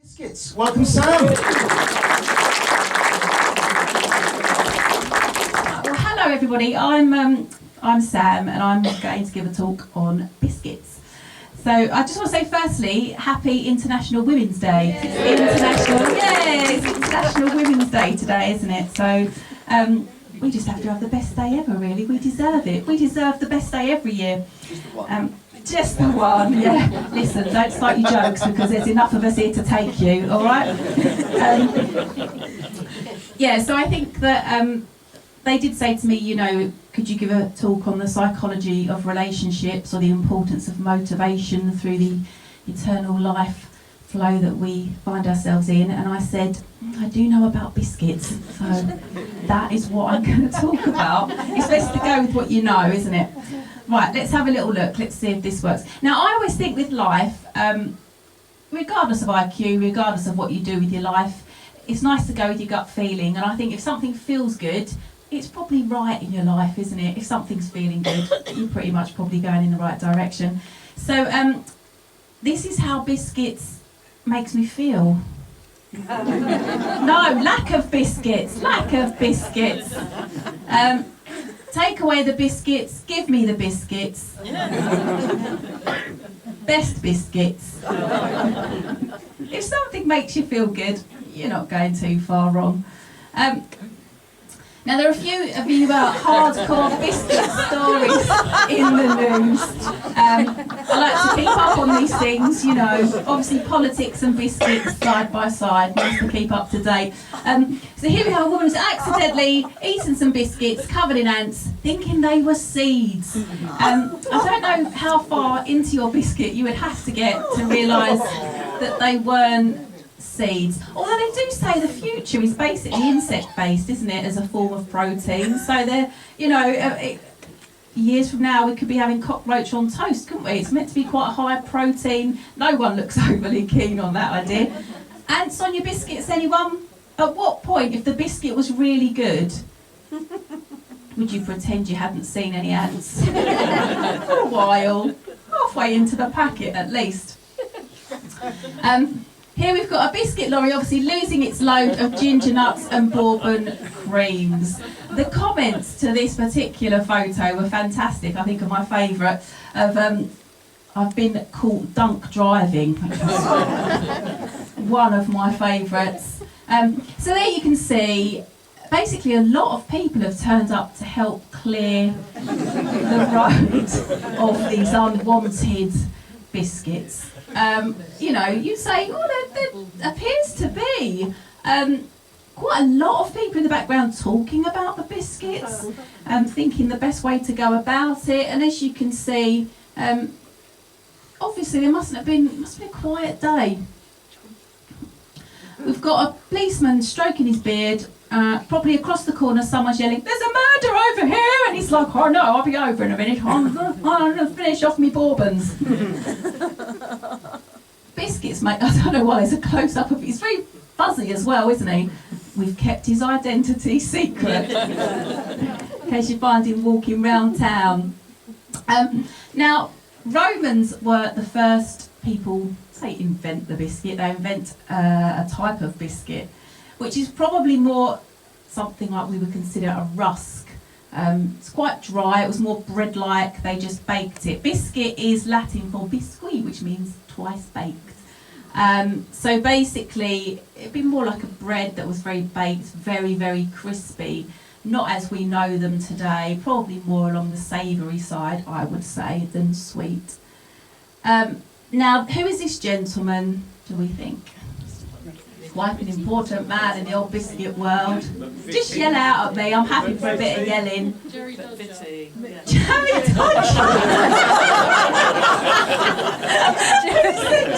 Biscuits. Welcome, Sam. Well, hello everybody. I'm Sam, and I'm going to give a talk on biscuits. So I just want to say, firstly, happy International Women's Day. It's International Women's Day today, isn't it? So we just have to have the best day ever, really. We deserve it. We deserve the best day every year. Just the one, yeah. Listen, don't start your jokes because there's enough of us here to take you, all right? Yeah, so I think that they did say to me, you know, could you give a talk on the psychology of relationships or the importance of motivation through the eternal life flow that we find ourselves in? And I said, I do know about biscuits, so that is what I'm going to talk about. It's best to go with what you know, isn't it? Right, let's have a little look. Let's see if this works. Now, I always think with life, regardless of IQ, regardless of what you do with your life, it's nice to go with your gut feeling. And I think if something feels good, it's probably right in your life, isn't it? If something's feeling good, you're pretty much probably going in the right direction. So this is how biscuits makes me feel. No, lack of biscuits. Take away the biscuits, give me the biscuits. Best biscuits. If something makes you feel good, you're not going too far wrong. Now, there are a few of you hardcore biscuit stories in the news. I like to keep up on these things, you know. Obviously, politics and biscuits side by side, nice to keep up to date. So here we have a woman who's accidentally eaten some biscuits covered in ants, thinking they were seeds. I don't know how far into your biscuit you would have to get to realise that they weren't seeds. Although they do say the future is basically insect-based, isn't it, as a form of protein? So they're, you know, years from now we could be having cockroach on toast, couldn't we? It's meant to be quite a high protein. No one looks overly keen on that idea. Ants on your biscuits, anyone? At what point, if the biscuit was really good, would you pretend you hadn't seen any ants? For a while, halfway into the packet at least. Here we've got a biscuit lorry obviously losing its load of ginger nuts and bourbon creams. The comments to this particular photo were fantastic. I think are my favourite. I've been caught dunk driving, which was one of my favourites. So there you can see, basically a lot of people have turned up to help clear the road of these unwanted biscuits. You know, you say, oh, there appears to be quite a lot of people in the background talking about the biscuits, thinking the best way to go about it. And as you can see, obviously there must have been a quiet day. We've got a policeman stroking his beard. Probably across the corner, someone's yelling, "There's a murder over here!" And he's like, "Oh no, I'll be over in a minute. I'm gonna finish off me bourbons." Biscuits, mate. I don't know why there's a close-up of. He's very fuzzy as well, isn't he? We've kept his identity secret in case you find him walking round town. Now, Romans were the first people. They invent the biscuit. They invent a type of biscuit, which is probably more something like we would consider a rusk. It's quite dry, it was more bread-like, they just baked it. Biscuit is Latin for biscuit, which means twice baked. So basically, it'd be more like a bread that was very baked, very, very crispy. Not as we know them today, probably more along the savoury side, I would say, than sweet. Now, who is this gentleman, do we think? Quite an important man in the old biscuit world. Just yell out at me, I'm happy for a bit of yelling. Jerry Dodgy. Jerry Dodgy!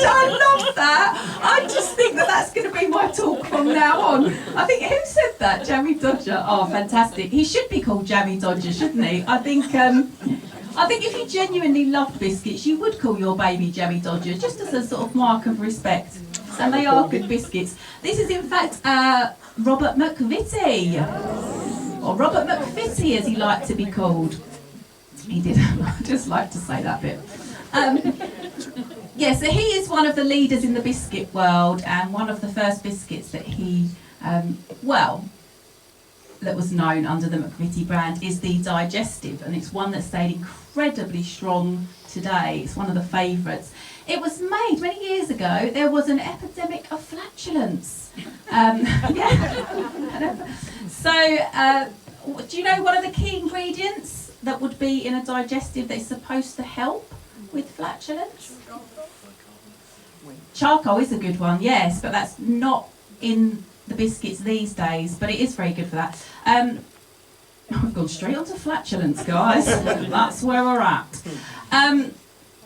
I love that. I just think that's going to be my talk from now on. I think, who said that? Jammy Dodger. Oh, fantastic. He should be called Jammy Dodger, shouldn't he? I think if you genuinely loved biscuits, you would call your baby Jammy Dodger, just as a sort of mark of respect. And they are good biscuits. This is in fact Robert McVitie, or Robert McFitty as he liked to be called. He did. I just like to say that bit. So he is one of the leaders in the biscuit world, and one of the first biscuits that he, that was known under the McVitie brand is the Digestive, and it's one that stayed incredibly strong today. It's one of the favourites. It was made many years ago. There was an epidemic of flatulence. So, do you know one of the key ingredients that would be in a digestive that is supposed to help with flatulence? Charcoal is a good one, yes, but that's not in the biscuits these days, but it is very good for that. We've gone straight on to flatulence, guys. That's where we're at.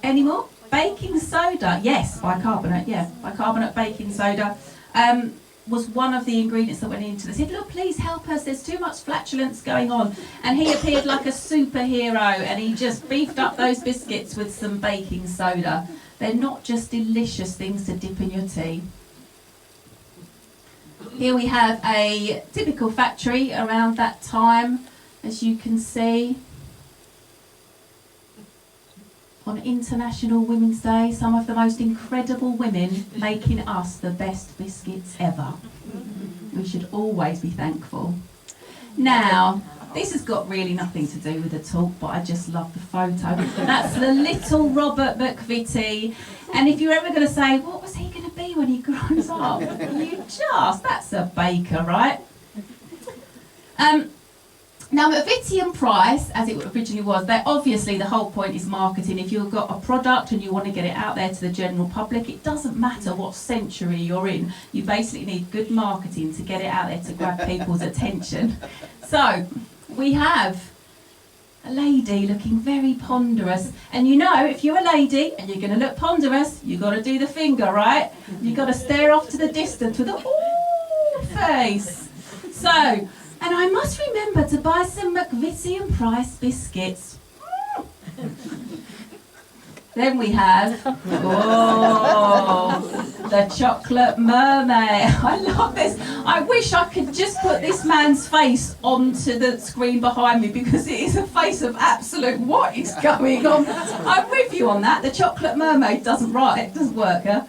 Any more? Baking soda, yes, bicarbonate, bicarbonate baking soda was one of the ingredients that went into this. He said, look, please help us, there's too much flatulence going on. And he appeared like a superhero, and he just beefed up those biscuits with some baking soda. They're not just delicious things to dip in your tea. Here we have a typical factory around that time, as you can see. On International Women's Day, some of the most incredible women making us the best biscuits ever. We should always be thankful. Now, this has got really nothing to do with the talk, but I just love the photo. That's the little Robert McVitie. And if you're ever going to say, what was he going to be when he grows up? That's a baker, right? Now, McVitie and Price, as it originally was, they're obviously, the whole point is marketing. If you've got a product and you want to get it out there to the general public, it doesn't matter what century you're in. You basically need good marketing to get it out there to grab people's attention. So, we have a lady looking very ponderous. And you know, if you're a lady and you're going to look ponderous, you've got to do the finger, right? You've got to stare off to the distance with a ooh face. So, and I must remember to buy some McVitie and Price biscuits. Then we have, the chocolate mermaid. I love this. I wish I could just put this man's face onto the screen behind me, because it is a face of absolute what is going on. I'm with you on that. The chocolate mermaid doesn't work, huh?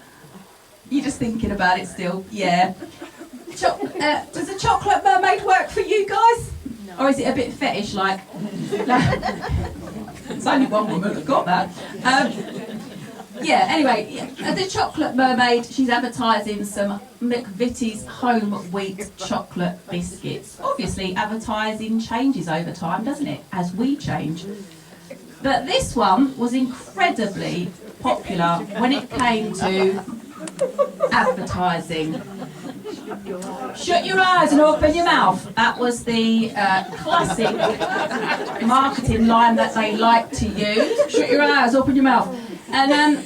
You're just thinking about it still, yeah. Does a chocolate mermaid work for you guys? No. Or is it a bit fetish-like? It's only one woman that got that. Anyway, the chocolate mermaid, she's advertising some McVitie's home wheat chocolate biscuits. Obviously, advertising changes over time, doesn't it? As we change. But this one was incredibly popular when it came to advertising. Shut your eyes and open your mouth. That was the classic marketing line that they like to use. Shut your eyes, open your mouth. And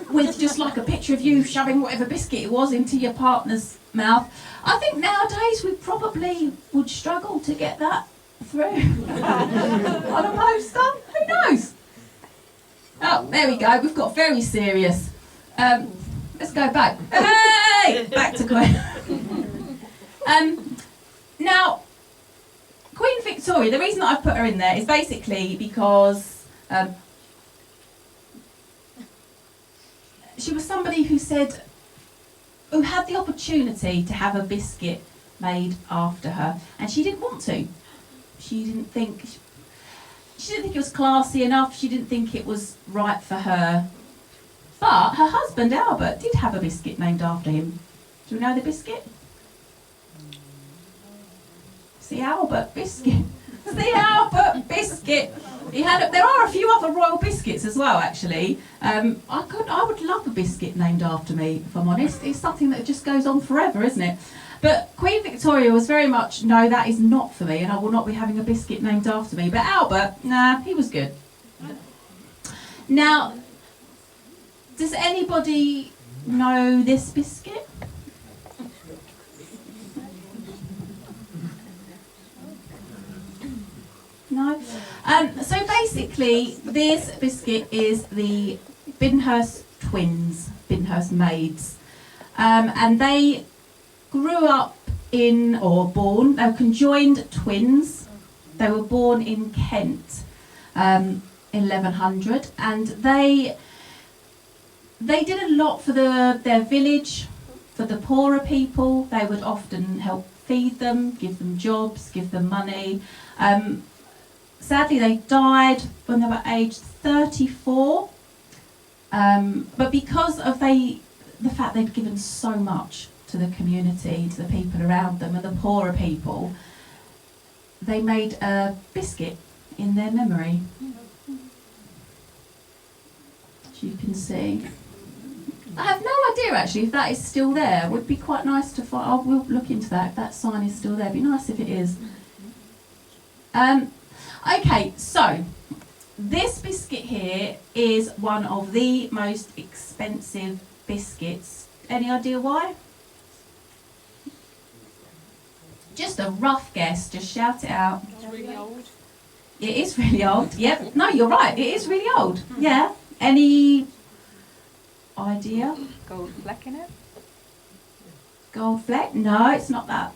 with just like a picture of you shoving whatever biscuit it was into your partner's mouth. I think nowadays we probably would struggle to get that through on a poster. Who knows? Oh, there we go. We've got very serious. Let's go back. Hey! Back to Queen. Now, Queen Victoria, the reason that I put her in there is basically because she was somebody who had the opportunity to have a biscuit made after her, and she didn't want to. She didn't think it was classy enough. She didn't think it was right for her. But her husband, Albert, did have a biscuit named after him. Do you know the biscuit? It's the Albert biscuit. It's the Albert biscuit. There are a few other royal biscuits as well, actually. I would love a biscuit named after me, if I'm honest. It's something that just goes on forever, isn't it? But Queen Victoria was very much, no, that is not for me, and I will not be having a biscuit named after me. But Albert, nah, he was good. Now, does anybody know this biscuit? No? So basically, this biscuit is the Binhurst twins, Binhurst maids. And they grew up they were conjoined twins. They were born in Kent, 1100, and they They did a lot for their village, for the poorer people. They would often help feed them, give them jobs, give them money. Sadly, they died when they were aged 34. But because of the fact they'd given so much to the community, to the people around them and the poorer people, they made a biscuit in their memory. As you can see. I have no idea actually if that is still there. It would be quite nice to find. I will look into that if that sign is still there. It'd be nice if it is. Okay, so this biscuit here is one of the most expensive biscuits. Any idea why? Just a rough guess, just shout it out. It's really old. It is really old, yep. No, you're right, it is really old. Yeah. Any idea? Gold fleck in it? Gold fleck? No, it's not that.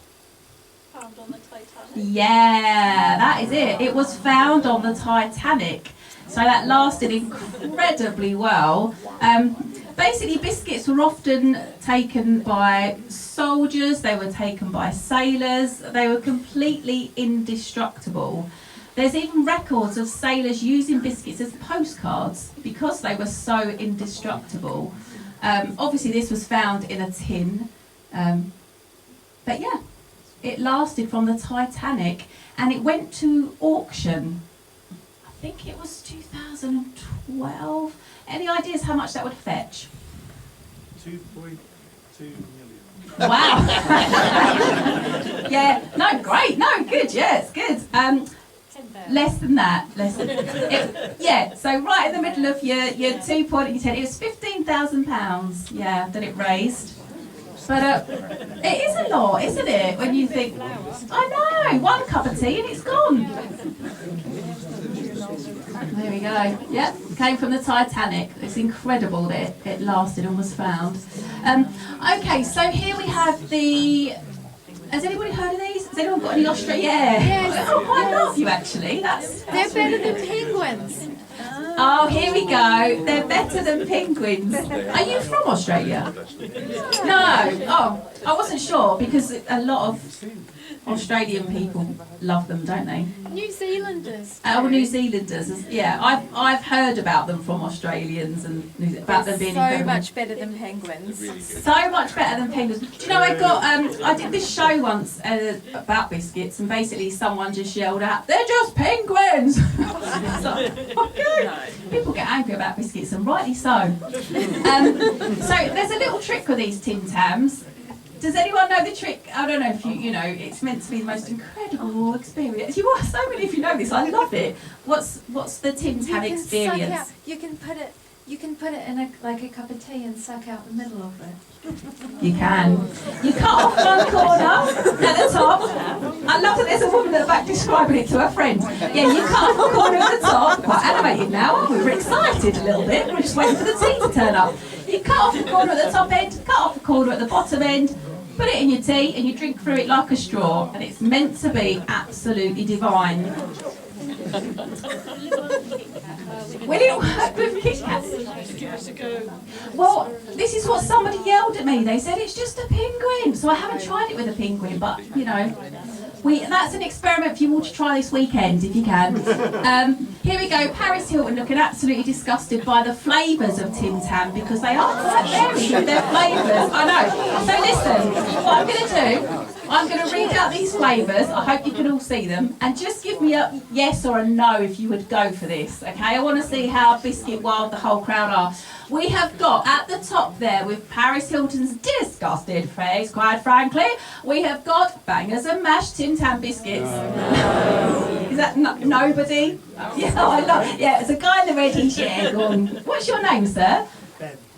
Found on the Titanic. Yeah, that is it. It was found on the Titanic. So that lasted incredibly well. Basically, biscuits were often taken by soldiers, they were taken by sailors, they were completely indestructible. There's even records of sailors using biscuits as postcards because they were so indestructible. Obviously, this was found in a tin. But yeah, it lasted from the Titanic and it went to auction. I think it was 2012. Any ideas how much that would fetch? 2.2 million. Wow. Yeah, no, great, no, good, yeah, it's good. Less than that, yeah, so right in the middle of your 2 point and your 10, it was £15,000, yeah, that it raised. But it is a lot, isn't it, when you think, I know, one cup of tea and it's gone. There we go. Yep, came from the Titanic. It's incredible that it lasted and was found. Okay, so here we have the. Has anybody heard of these? Has anyone got any Australia? Yeah. Yes. Oh, quite a lot of you actually. They're better than penguins. Oh, here we go. They're better than penguins. Are you from Australia? No. Oh, I wasn't sure because a lot of Australian people love them, don't they? New Zealanders. Oh, New Zealanders. Yeah, I've heard about them from Australians and about them being so incredible. much better than penguins. So much better than penguins. Do you know, I did this show once about biscuits, and basically someone just yelled out, "They're just penguins!" So, okay. People get angry about biscuits, and rightly so. So there's a little trick with these Tim Tams. Does anyone know the trick? I don't know if you know, it's meant to be the most incredible experience. You are, so many of you know this, I love it. What's the Tim Tam experience? You can put it in a cup of tea and suck out the middle of it. You can. You cut off one corner at the top. I love that there's a woman at the back describing it to her friend. Yeah, you cut off a corner at the top. Quite animated now, aren't we? We're excited a little bit. We're just waiting for the tea to turn up. You cut off the corner at the top end, cut off the corner at the bottom end, put it in your tea and you drink through it like a straw, and it's meant to be absolutely divine. Will it work with Kit Kats? Well, this is what somebody yelled at me. They said it's just a penguin. So I haven't tried it with a penguin, but you know, that's an experiment for you all to try this weekend if you can. Here we go. Paris Hilton looking absolutely disgusted by the flavours of Tim Tam because they are quite varied with their flavours. I know. So listen, what I'm going to do, I'm going to read out these flavours. I hope you can all see them, and just give me a yes or a no if you would go for this. Okay, I want to see how biscuit wild the whole crowd are. We have got at the top there with Paris Hilton's disgusted face, quite frankly. We have got bangers and mashed Tim Tam biscuits. No. Is that nobody? Yeah, I love. Yeah, it's a guy in the red t-shirt. What's your name, sir?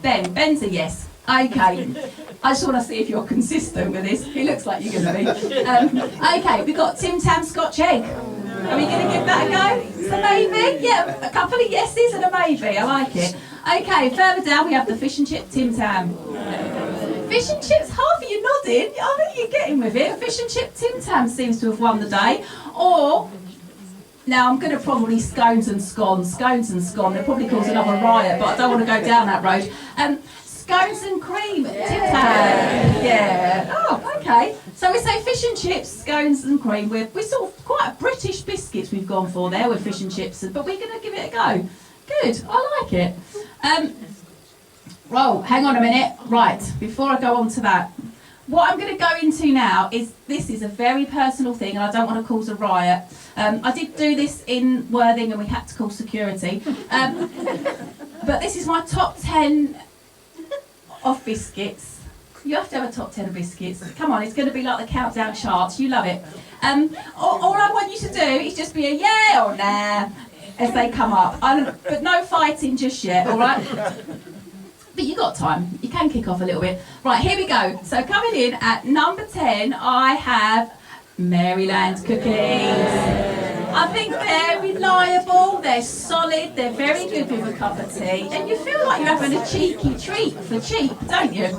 Ben. Ben's a yes. Okay. I just want to see if you're consistent with this. He looks like you're going to be. Okay, we've got Tim Tam Scotch egg. Are we going to give that a go? It's a maybe? Yeah, a couple of yeses and a maybe. I like it. Okay, further down we have the fish and chip Tim Tam. Fish and chips, half of you nodding. I think you're getting with it. Fish and chip Tim Tam seems to have won the day. Or Now I'm going to probably scones and scone. They'll probably cause another riot, but I don't want to go down that road. Scones and cream, Titan. Yeah. Oh, okay. So we say fish and chips, scones and cream. We're sort of quite British biscuits we've gone for there with fish and chips, but we're going to give it a go. Good. I like it. Well, hang on a minute. Right. Before I go on to that. What I'm going to go into now this is a very personal thing, and I don't want to cause a riot. I did do this in Worthing, and we had to call security. But this is my top 10 of biscuits. You have to have a top 10 of biscuits. Come on, it's going to be like the countdown charts. You love it. All I want you to do is just be a yeah or nah as they come up. But no fighting just yet, all right? But you got time. You can kick off a little bit. Right, here we go. So coming in at number 10, I have Maryland cookies. I think they're reliable, they're solid, they're very good with a cup of tea, and you feel like you're having a cheeky treat for cheap, don't you?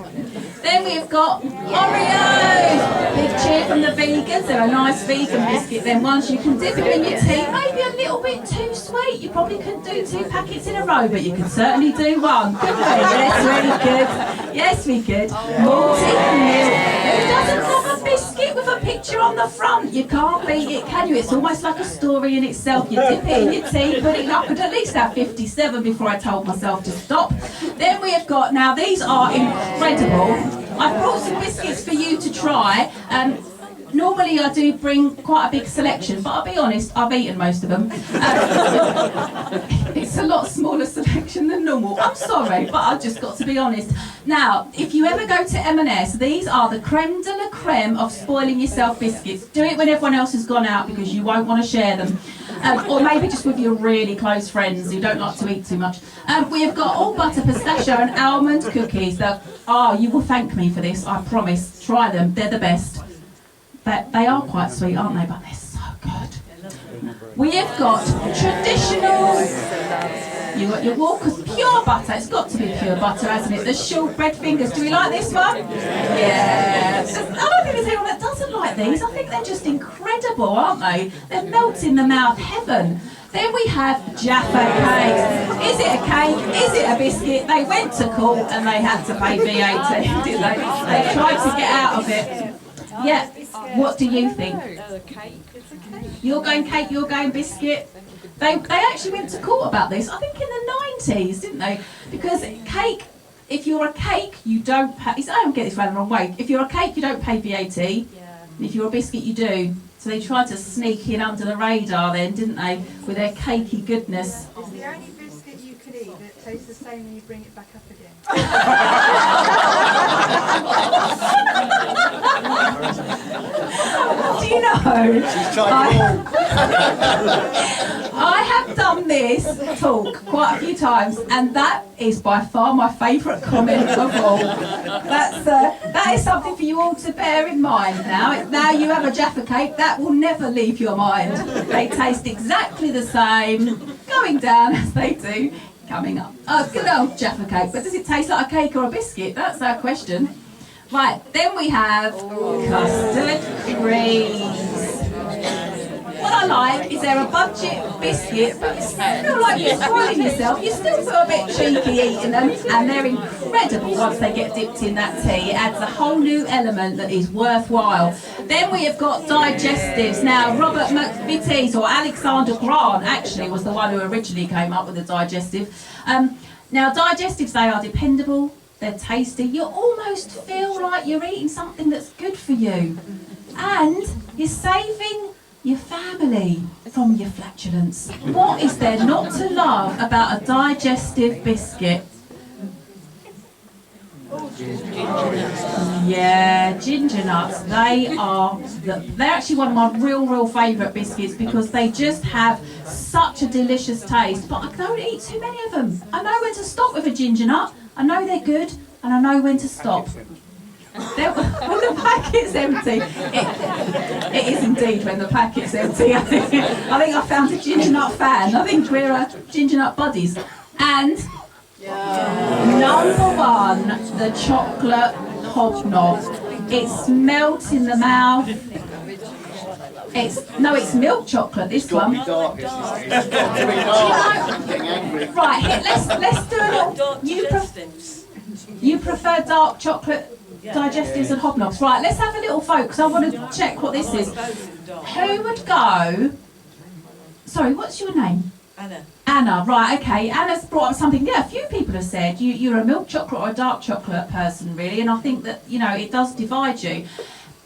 Then we've got Oreos. Big cheer from the vegans. They're a nice vegan biscuit. Then once you can dip them in your tea, maybe a little bit too sweet. You probably couldn't do 2 packets in a row, but you can certainly do 1. Couldn't we? Yes, really good. Yes, we could. Malty milk. Who doesn't love a biscuit with a picture on the front? You can't beat it, can you? It's almost like a story in itself. You dip it in your tea, put it up, but at least have 57 before I told myself to stop. Then we have got, now these are incredible. I've brought some biscuits for you to try. Normally I do bring quite a big selection, but I'll be honest, I've eaten most of them. It's a lot smaller selection than normal. I'm sorry, but I've just got to be honest. Now, if you ever go to M&S, these are the creme de la creme of spoiling yourself biscuits. Do it when everyone else has gone out because you won't want to share them. Or maybe just with your really close friends who don't like to eat too much. We have got all butter, pistachio and almond cookies. You will thank me for this, I promise. Try them, they're the best. They are quite sweet, aren't they? But they're so good. We have got traditional, you've got your Walker's pure butter. It's got to be pure butter, hasn't it? The shortbread fingers. Do we like this one? Yeah. I don't think there's anyone that doesn't like these. I think they're just incredible, aren't they? They're melt in the mouth heaven. Then we have Jaffa cakes. Is it a cake? Is it a biscuit? They went to court and they had to pay VAT, didn't they? They tried to get out of it. Yeah. What do you think? You're going cake, you're going biscuit. They actually went to court about this, I think in the 90s, didn't they? Because cake, if you're a cake, you don't pay, I don't get this round the wrong way. If you're a cake, you don't pay VAT. And if you're a biscuit, you do. So they tried to sneak in under the radar then, didn't they? With their cakey goodness. It's the only biscuit you could eat that tastes the same when you bring it back up again. Do you know? I have done this talk quite a few times, and that is by far my favourite comment of all. That is something for you all to bear in mind now. Now you have a Jaffa cake, that will never leave your mind. They taste exactly the same, going down as they do coming up. Oh, good old Jaffa cake, but does it taste like a cake or a biscuit? That's our question. Right, then we have custard creams. What I like is they're a budget biscuit, but you still feel like you're spoiling yourself. You still feel a bit cheeky eating them, and they're incredible once they get dipped in that tea. It adds a whole new element that is worthwhile. Then we have got digestives. Now, Robert McVitie's or Alexander Grant actually was the one who originally came up with the digestive. Now, digestives, they are dependable. They're tasty. You almost feel like you're eating something that's good for you. And you're saving your family from your flatulence. What is there not to love about a digestive biscuit? Yeah, ginger nuts. They're actually one of my real favourite biscuits because they just have such a delicious taste. But I don't eat too many of them. I know when to stop with a ginger nut. I know they're good, and I know when to stop. When the packet's empty, it is indeed when the packet's empty. I think I found a ginger nut fan. I think we're ginger nut buddies. And number 1, the chocolate hobnob. It melts in the mouth. It's milk chocolate. This Got one. me dark, isn't it? It's got to be dark. I'm getting angry. Right, here, let's do a little. You prefer dark chocolate digestives and hobnobs. Right, let's have a little vote because I want to check what this is. Who would go? Sorry, what's your name? Anna. Anna, right, okay. Anna's brought up something. Yeah, a few people have said you're a milk chocolate or a dark chocolate person, really, and I think that, it does divide you.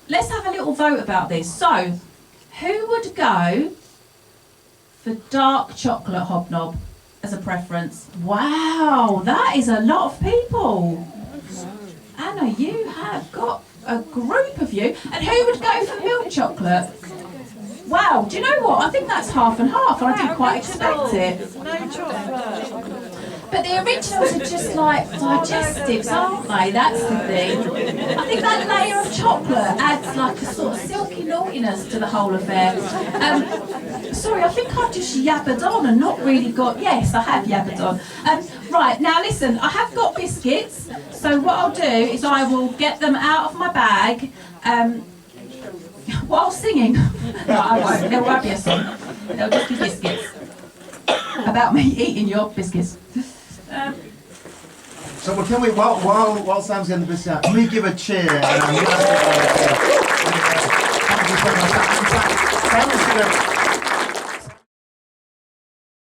Let's have a little vote about this. So, who would go for dark chocolate hobnob as a preference? Wow, that is a lot of people. Anna, you have got a group of you. And who would go for milk chocolate? Wow, do you know what? I think that's half and half, and I didn't quite expect it. No chocolate. But the originals are just like digestives, aren't they? That's the thing. I think that layer of chocolate adds like a sort of silky naughtiness to the whole affair. Sorry, I think I've just yabbered on and not really got... Yes, I have yabbered on. Right, now listen, I have got biscuits, so what I'll do is I will get them out of my bag while singing. No, I won't. There won't be a song. There'll just be biscuits. About me eating your biscuits. So can we, while Sam's getting the biscuit out, can we give a cheer?